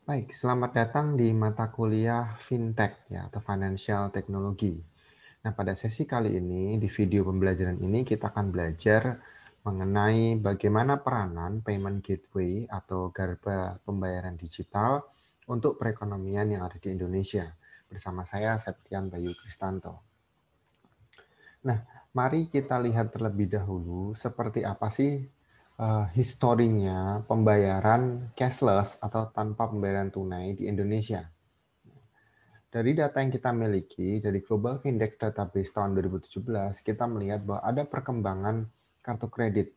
Baik, selamat datang di mata kuliah Fintech ya atau Financial Technology. Nah, pada sesi kali ini di video pembelajaran ini kita akan belajar mengenai bagaimana peranan payment gateway atau garba pembayaran digital untuk perekonomian yang ada di Indonesia. Bersama saya Septian Bayu Kristanto. Nah, mari kita lihat terlebih dahulu seperti apa sih historinya pembayaran cashless atau tanpa pembayaran tunai di Indonesia. Dari data yang kita miliki, dari Global Findex Database tahun 2017, kita melihat bahwa ada perkembangan kartu kredit,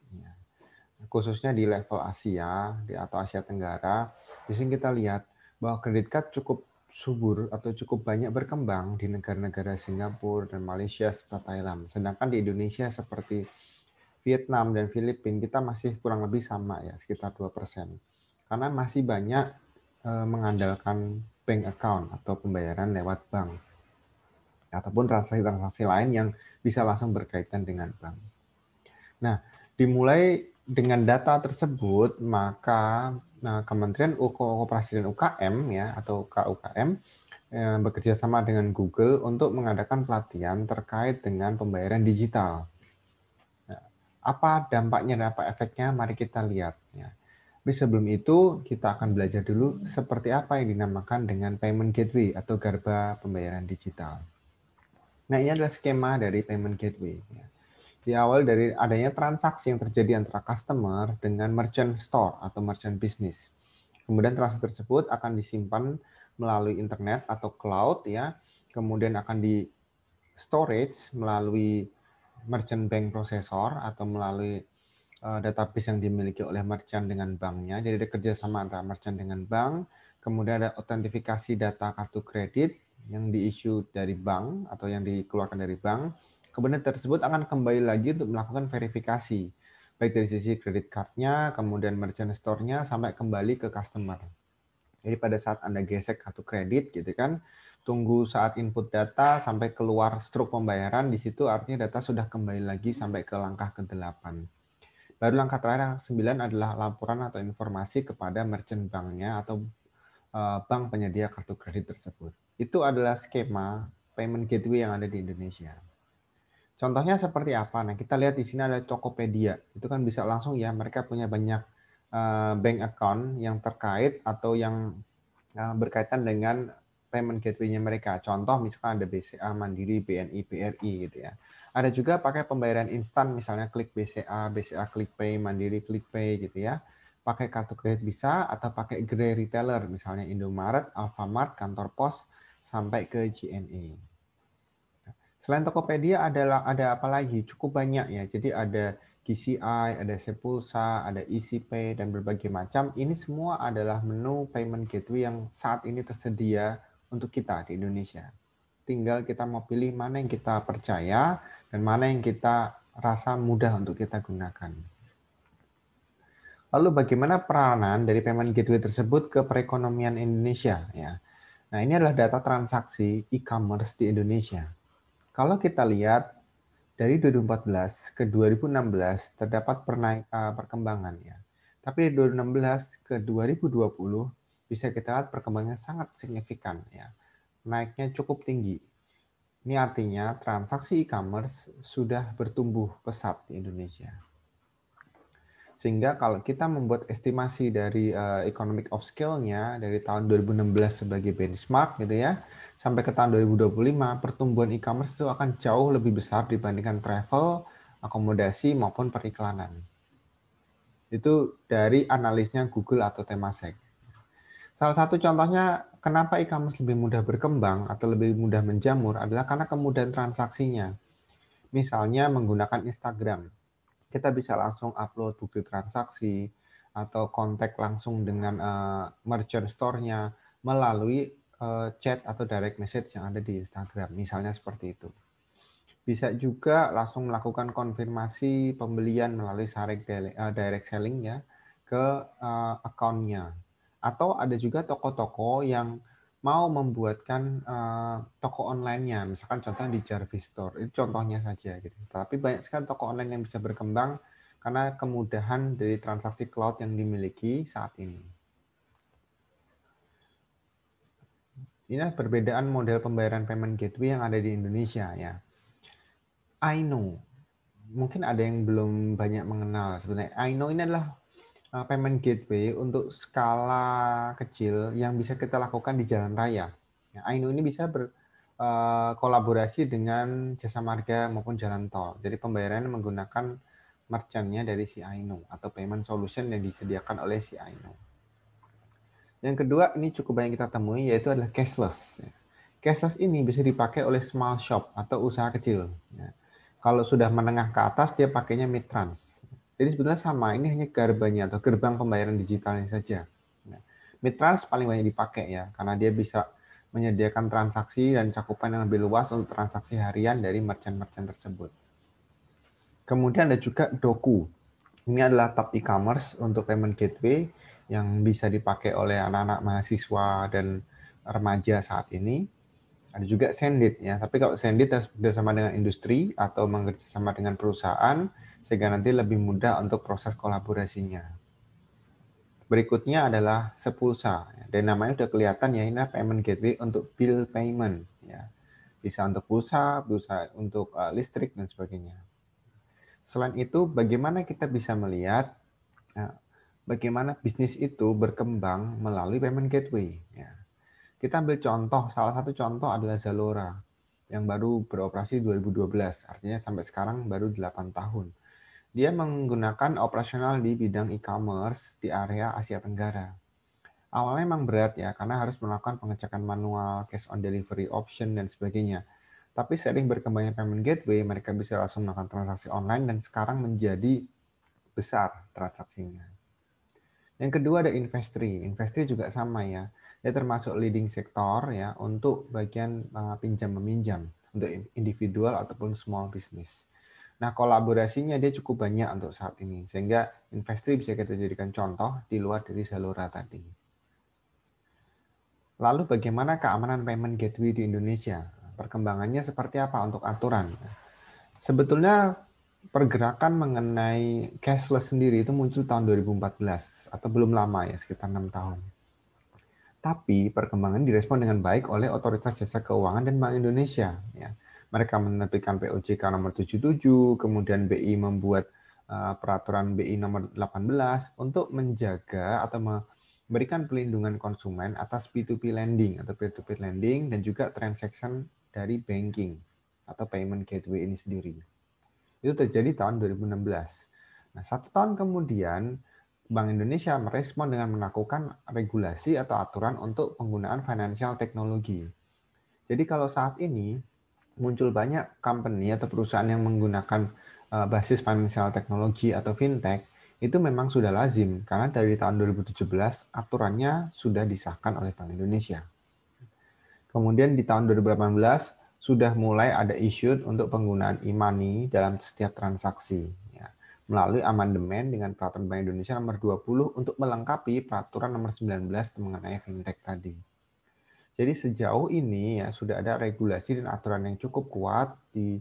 khususnya di level Asia atau Asia Tenggara. Di sini kita lihat bahwa kredit card cukup subur atau cukup banyak berkembang di negara-negara Singapura dan Malaysia serta Thailand. Sedangkan di Indonesia seperti Vietnam dan Filipina kita masih kurang lebih sama ya, sekitar 2%. Karena masih banyak mengandalkan bank account atau pembayaran lewat bank ataupun transaksi-transaksi lain yang bisa langsung berkaitan dengan bank. Nah, dimulai dengan data tersebut, maka Kementerian Koperasi dan UKM ya atau KUKM bekerja sama dengan Google untuk mengadakan pelatihan terkait dengan pembayaran digital. Nah, apa dampaknya dan apa efeknya? Mari kita lihat. Ya. Tapi sebelum itu, kita akan belajar dulu seperti apa yang dinamakan dengan payment gateway atau garba pembayaran digital. Nah, ini adalah skema dari payment gateway. Ya. Diawali dari adanya transaksi yang terjadi antara customer dengan merchant store atau merchant business. Kemudian transaksi tersebut akan disimpan melalui internet atau cloud ya. Kemudian akan di storage melalui merchant bank processor atau melalui database yang dimiliki oleh merchant dengan banknya. Jadi ada kerjasama antara merchant dengan bank. Kemudian ada autentifikasi data kartu kredit yang diissue dari bank atau yang dikeluarkan dari bank. Kemudian tersebut akan kembali lagi untuk melakukan verifikasi, baik dari sisi kredit card-nya, kemudian merchant store-nya, sampai kembali ke customer. Jadi pada saat Anda gesek kartu kredit gitu kan, tunggu saat input data sampai keluar struk pembayaran, di situ artinya data sudah kembali lagi sampai ke langkah ke-8. Baru langkah terakhir 9 adalah laporan atau informasi kepada merchant banknya atau bank penyedia kartu kredit tersebut. Itu adalah skema payment gateway yang ada di Indonesia. Contohnya seperti apa? Nah, kita lihat di sini ada Tokopedia. Itu kan bisa langsung ya, mereka punya banyak bank account yang terkait atau yang berkaitan dengan payment gateway-nya mereka. Contoh misalkan ada BCA, Mandiri, BNI, BRI gitu ya. Ada juga pakai pembayaran instan, misalnya klik BCA, BCA Klik Pay, Mandiri Klik Pay gitu ya. Pakai kartu kredit bisa atau pakai gerai retailer, misalnya Indomaret, Alfamart, kantor pos, sampai ke JNE. Selain Tokopedia ada apa lagi? Cukup banyak ya. Jadi ada KCI, ada Sepulsa, ada EasyPay dan berbagai macam. Ini semua adalah menu payment gateway yang saat ini tersedia untuk kita di Indonesia. Tinggal kita mau pilih mana yang kita percaya dan mana yang kita rasa mudah untuk kita gunakan. Lalu bagaimana peranan dari payment gateway tersebut ke perekonomian Indonesia ya? Nah, ini adalah data transaksi e-commerce di Indonesia. Kalau kita lihat dari 2014 ke 2016 terdapat perkembangan ya. Tapi dari 2016 ke 2020 bisa kita lihat perkembangannya sangat signifikan ya. Naiknya cukup tinggi. Ini artinya transaksi e-commerce sudah bertumbuh pesat di Indonesia. Sehingga kalau kita membuat estimasi dari economic of scale-nya dari tahun 2016 sebagai benchmark gitu ya, sampai ke tahun 2025 pertumbuhan e-commerce itu akan jauh lebih besar dibandingkan travel, akomodasi maupun periklanan. Itu dari analisnya Google atau Temasek. Salah satu contohnya kenapa e-commerce lebih mudah berkembang atau lebih mudah menjamur adalah karena kemudahan transaksinya. Misalnya menggunakan Instagram. Kita bisa langsung upload bukti transaksi atau kontak langsung dengan merchant store-nya melalui chat atau direct message yang ada di Instagram, misalnya seperti itu. Bisa juga langsung melakukan konfirmasi pembelian melalui direct selling ya ke account-nya. Atau ada juga toko-toko yang mau membuatkan toko online-nya, misalkan contohnya di Jarvis Store, itu contohnya saja gitu. Tapi banyak sekali toko online yang bisa berkembang karena kemudahan dari transaksi cloud yang dimiliki saat ini. Ini perbedaan model pembayaran payment gateway yang ada di Indonesia ya. Aino, mungkin ada yang belum banyak mengenal sebenarnya. Aino ini adalah payment gateway untuk skala kecil yang bisa kita lakukan di jalan raya. Ya, Aino ini bisa berkolaborasi dengan jasa marga maupun jalan tol. Jadi pembayarannya menggunakan merchant-nya dari si Aino atau payment solution yang disediakan oleh si Aino. Yang kedua, ini cukup banyak kita temui, yaitu adalah cashless. Cashless ini bisa dipakai oleh small shop atau usaha kecil. Kalau sudah menengah ke atas, dia pakainya mid-trans. Jadi sebetulnya sama, ini hanya gerbangnya atau gerbang pembayaran digitalnya saja. Mid-trans paling banyak dipakai ya, karena dia bisa menyediakan transaksi dan cakupan yang lebih luas untuk transaksi harian dari merchant-merchant tersebut. Kemudian ada juga Doku. Ini adalah top e-commerce untuk payment gateway yang bisa dipakai oleh anak-anak mahasiswa dan remaja saat ini. Ada juga Sendit ya, tapi kalau Sendit harus bekerjasama dengan industri atau bekerjasama dengan perusahaan sehingga nanti lebih mudah untuk proses kolaborasinya. Berikutnya adalah Sepulsa dan namanya sudah kelihatan ya, ini payment gateway untuk bill payment ya. Bisa untuk pulsa, bisa untuk listrik dan sebagainya. Selain itu, bagaimana kita bisa melihat bagaimana bisnis itu berkembang melalui payment gateway. Ya. Kita ambil contoh, salah satu contoh adalah Zalora yang baru beroperasi 2012, artinya sampai sekarang baru 8 tahun. Dia menggunakan operasional di bidang e-commerce di area Asia Tenggara. Awalnya memang berat ya, karena harus melakukan pengecekan manual, cash on delivery option, dan sebagainya. Tapi sering berkembangnya payment gateway, mereka bisa langsung melakukan transaksi online dan sekarang menjadi besar transaksinya. Yang kedua ada Investri. Investri juga sama ya. Dia termasuk leading sektor ya untuk bagian pinjam meminjam untuk individual ataupun small business. Nah, kolaborasinya dia cukup banyak untuk saat ini sehingga Investri bisa kita jadikan contoh di luar dari Zalora tadi. Lalu bagaimana keamanan payment gateway di Indonesia? Perkembangannya seperti apa untuk aturan? Sebetulnya pergerakan mengenai cashless sendiri itu muncul tahun 2014 atau belum lama ya, sekitar 6 tahun. Tapi perkembangan direspon dengan baik oleh Otoritas Jasa Keuangan dan Bank Indonesia. Ya. Mereka menerbitkan POJK nomor 77, kemudian BI membuat peraturan BI nomor 18 untuk menjaga atau memberikan pelindungan konsumen atas P2P lending atau peer-to-peer lending dan juga transaction dari banking atau payment gateway ini sendiri. Itu terjadi tahun 2016. Nah, 1 tahun kemudian Bank Indonesia merespon dengan melakukan regulasi atau aturan untuk penggunaan financial technology. Jadi kalau saat ini muncul banyak company atau perusahaan yang menggunakan basis financial technology atau fintech, itu memang sudah lazim karena dari tahun 2017 aturannya sudah disahkan oleh Bank Indonesia. Kemudian di tahun 2018 sudah mulai ada isu untuk penggunaan e-money dalam setiap transaksi ya, melalui amandemen dengan peraturan Bank Indonesia nomor 20 untuk melengkapi peraturan nomor 19 mengenai fintech tadi. Jadi sejauh ini ya sudah ada regulasi dan aturan yang cukup kuat di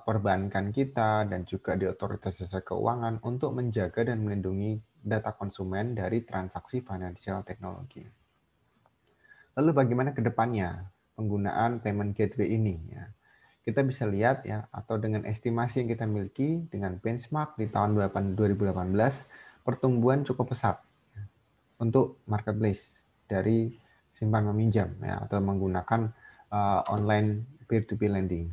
perbankan kita dan juga di Otoritas Jasa Keuangan untuk menjaga dan melindungi data konsumen dari transaksi financial technology. Lalu bagaimana ke depannya penggunaan payment gateway ini ya. Kita bisa lihat ya atau dengan estimasi yang kita miliki dengan benchmark di tahun 2018 pertumbuhan cukup pesat ya, untuk marketplace dari simpan meminjam ya atau menggunakan online peer-to-peer lending.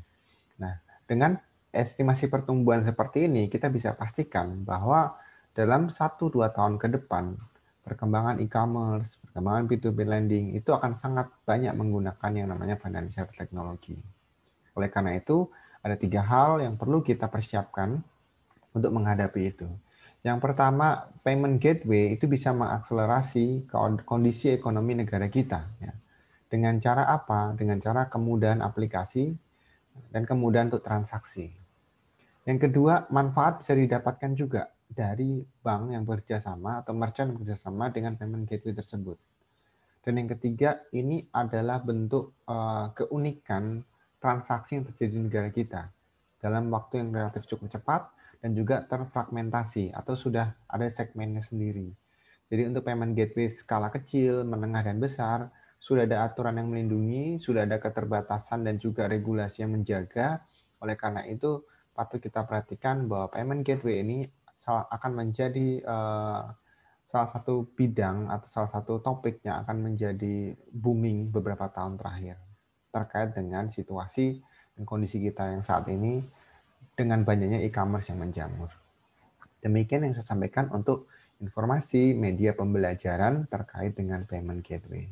Nah, dengan estimasi pertumbuhan seperti ini kita bisa pastikan bahwa dalam 1-2 tahun ke depan perkembangan e-commerce, perkembangan P2P lending itu akan sangat banyak menggunakan yang namanya financial technology. Oleh karena itu, ada 3 hal yang perlu kita persiapkan untuk menghadapi itu. Yang pertama, payment gateway itu bisa mengakselerasi kondisi ekonomi negara kita. Ya. Dengan cara apa? Dengan cara kemudahan aplikasi dan kemudahan untuk transaksi. Yang kedua, manfaat bisa didapatkan juga dari bank yang bekerjasama atau merchant yang bekerjasama dengan payment gateway tersebut. Dan yang ketiga, ini adalah bentuk keunikan transaksi yang terjadi di negara kita dalam waktu yang relatif cukup cepat dan juga terfragmentasi atau sudah ada segmennya sendiri. Jadi untuk payment gateway skala kecil, menengah, dan besar sudah ada aturan yang melindungi, sudah ada keterbatasan dan juga regulasi yang menjaga. Oleh karena itu, patut kita perhatikan bahwa payment gateway ini akan menjadi salah satu bidang atau salah satu topik yang akan menjadi booming beberapa tahun terakhir terkait dengan situasi dan kondisi kita yang saat ini dengan banyaknya e-commerce yang menjamur. Demikian yang saya sampaikan untuk informasi media pembelajaran terkait dengan payment gateway.